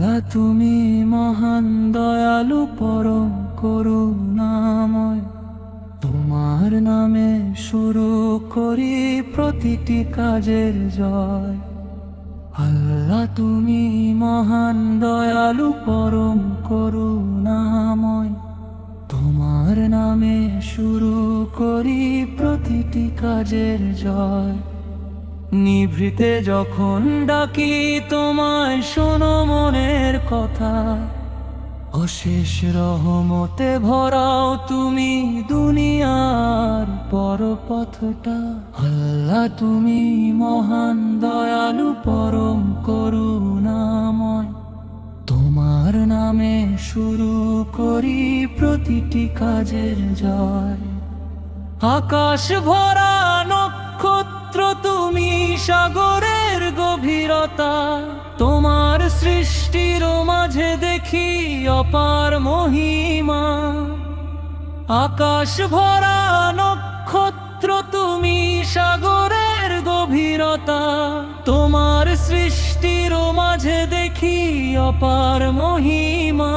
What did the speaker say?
আল্লাহ তুমি মহান দয়ালু পরম করুণাময়, তোমার নামে শুরু করি প্রতিটি কাজের জয়। আল্লাহ তুমি মহান দয়ালু পরম করুণাময়, তোমার নামে শুরু করি প্রতিটি কাজের জয়। নিভৃতে যখন ডাকি তোমায় শোনো মনের কথা, অশেষ রহমতে ভরাও তুমি দুনিয়ার পরপথটা। আল্লাহ তুমি মহান দয়ালু পরম করুণাময়, তোমার নামে শুরু করি প্রতিটি কাজের জয়। আকাশ ভরা নক্ষত্র তুমি, সাগরের গভীরতা, তোমার সৃষ্টির মাঝে দেখি অপার মহিমা। আকাশ ভরা নক্ষত্র তুমি, সাগরের গভীরতা, তোমার সৃষ্টির মাঝে দেখি অপার মহিমা।